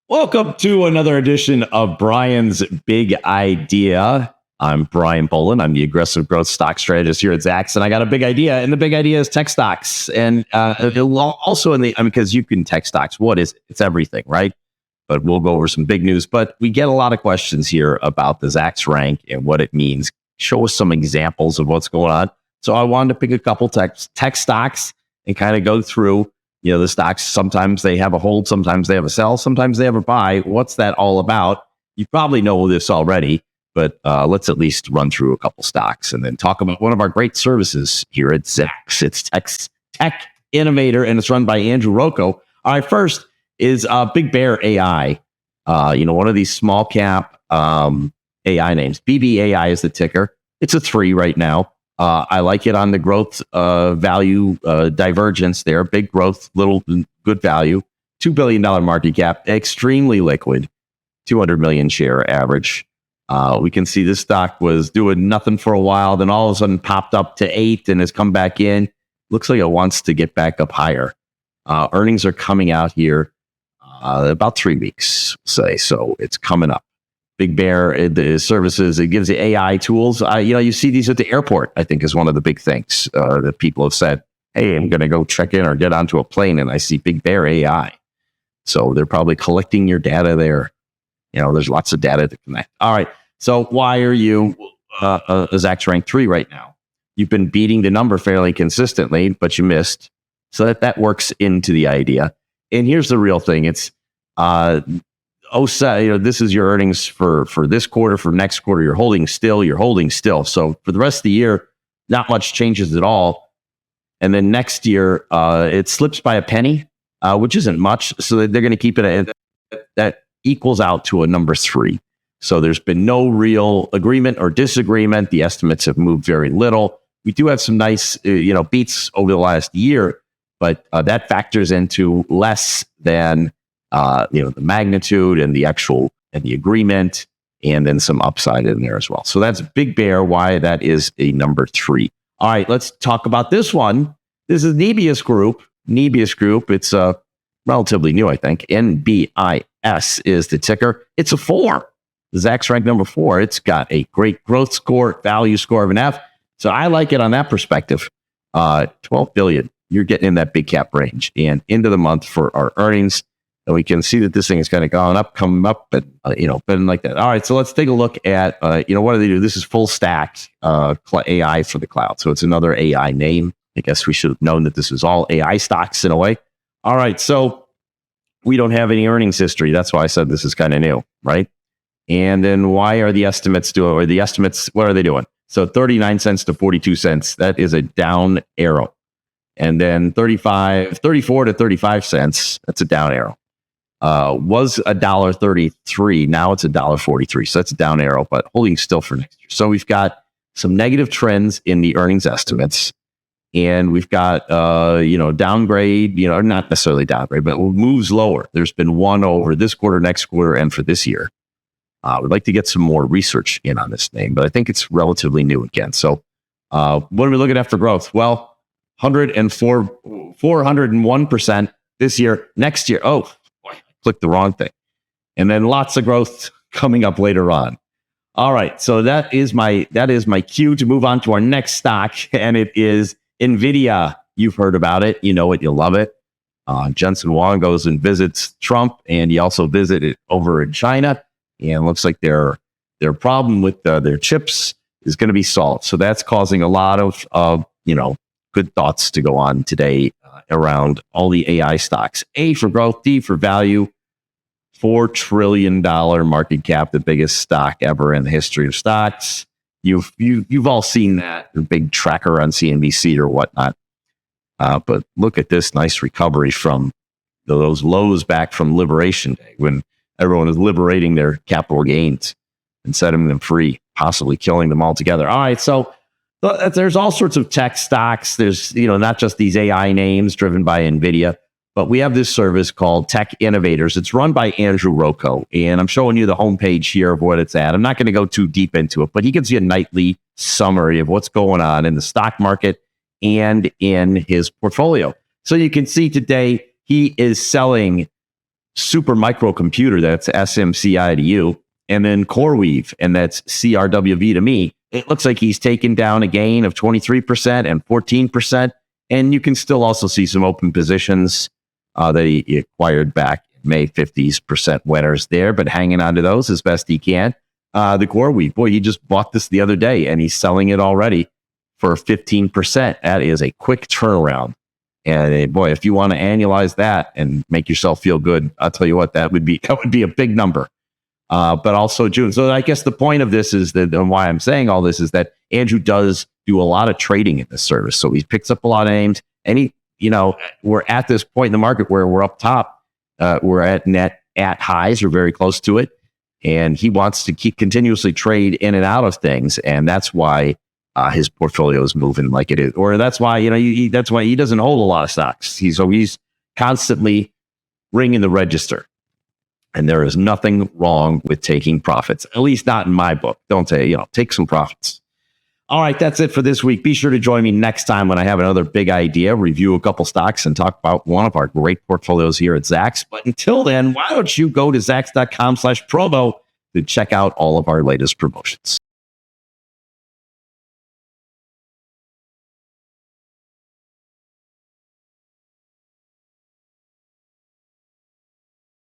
Welcome to another edition of Brian's Big Idea. I'm Brian Boland. I'm the aggressive growth stock strategist here at Zacks, and I got a big idea. And the big idea is tech stocks, and also because you can tech stocks. What is it? It's everything, right? But we'll go over some big news. But we get a lot of questions here about the Zacks rank and what it means. Show us some examples of what's going on. So I wanted to pick a couple tech stocks and kind of go through. You know, the stocks, sometimes they have a hold, sometimes they have a sell, sometimes they have a buy. What's that all about? You probably know this already, but let's at least run through a couple stocks and then talk about one of our great services here at Zacks. It's Tech Innovator, and it's run by Andrew Rocco. All right, first is BigBear.ai. One of these small cap AI names. BBAI is the ticker. It's a 3 right now. I like it on the growth value divergence there. Big growth, little good value. $2 billion market cap, extremely liquid, 200 million share average. We can see this stock was doing nothing for a while, then all of a sudden popped up to 8 and has come back in. Looks like it wants to get back up higher. Earnings are coming out here about 3 weeks, say, so it's coming up. Big Bear, the services, it gives the AI tools. You see these at the airport, I think is one of the big things that people have said, hey, I'm going to go check in or get onto a plane and I see Big Bear AI. So they're probably collecting your data there. There's lots of data to connect. All right. So why are you a Zacks rank 3 right now? You've been beating the number fairly consistently, but you missed. So that works into the idea. And here's the real thing. It's, this is your earnings for this quarter, for next quarter. You're holding still. So for the rest of the year, not much changes at all. And then next year, it slips by a penny, which isn't much. So they're going to keep it that equals out to a number 3. So there's been no real agreement or disagreement. The estimates have moved very little. We do have some nice, beats over the last year, but that factors into less than the magnitude and the actual and the agreement, and then some upside in there as well. So that's Big Bear, why that is a number 3. All right, let's talk about this one. This is Nebius Group. It's relatively new, I think. NBIS is the ticker. It's a 4. The Zacks rank number 4. It's got a great growth score, value score of an F. So I like it on that perspective. 12 billion. You're getting in that big cap range and into the month for our earnings. And we can see that this thing is kind of gone up, coming up, but been like that. All right, so let's take a look at what do they do? This is full stack AI for the cloud. So it's another AI name. I guess we should have known that this was all AI stocks in a way. All right, so we don't have any earnings history. That's why I said this is kind of new, right? And then why are the estimates what are they doing? So 39 cents to 42 cents. That is a down arrow. And then 34 to 35 cents. That's a down arrow. Was $1.33. Now it's $1.43. So that's a down arrow, but holding still for next year. So we've got some negative trends in the earnings estimates, and we've got downgrade. Not necessarily downgrade, but moves lower. There's been one over this quarter, next quarter, and for this year. We'd like to get some more research in on this name, but I think it's relatively new again. So what are we looking at for growth? Well, 401% this year. Next year, clicked the wrong thing. And then lots of growth coming up later on. All right. So that is my cue to move on to our next stock. And it is NVDA. You've heard about it. You know it. You love it. Jensen Huang goes and visits Trump, and he also visited over in China. And looks like their problem with their chips is going to be solved. So that's causing a lot of good thoughts to go on today around all the AI stocks. A for growth, D for value. $4 trillion market cap, the biggest stock ever in the history of stocks. You've all seen that, the big tracker on CNBC or whatnot. But look at this nice recovery from those lows back from Liberation Day, when everyone is liberating their capital gains and setting them free, possibly killing them altogether. All right, so there's all sorts of tech stocks. There's not just these AI names driven by NVIDIA. But we have this service called Tech Innovators. It's run by Andrew Rocco, and I'm showing you the homepage here of what it's at. I'm not going to go too deep into it, but he gives you a nightly summary of what's going on in the stock market and in his portfolio. So you can see today he is selling Super Microcomputer, that's SMCI to you, and then CoreWeave, and that's CRWV to me. It looks like he's taken down a gain of 23% and 14%. And you can still also see some open positions that he acquired back in May, 50% winners there, but hanging on to those as best he can. The CoreWeave, boy, he just bought this the other day and he's selling it already for 15%. That is a quick turnaround. And boy, if you want to annualize that and make yourself feel good, I'll tell you what, that would be a big number. But also June. So I guess the point of this is that, and why I'm saying all this is that Andrew does do a lot of trading in this service. So he picks up a lot of names, and we're at this point in the market where we're up top. We're at highs or very close to it. And he wants to continuously trade in and out of things. And that's why his portfolio is moving like it is, or that's why, that's why he doesn't hold a lot of stocks. He's constantly ringing the register. And there is nothing wrong with taking profits, at least not in my book. Don't say, take some profits. All right, that's it for this week. Be sure to join me next time when I have another big idea, review a couple stocks, and talk about one of our great portfolios here at Zacks. But until then, why don't you go to Zacks.com/promo to check out all of our latest promotions.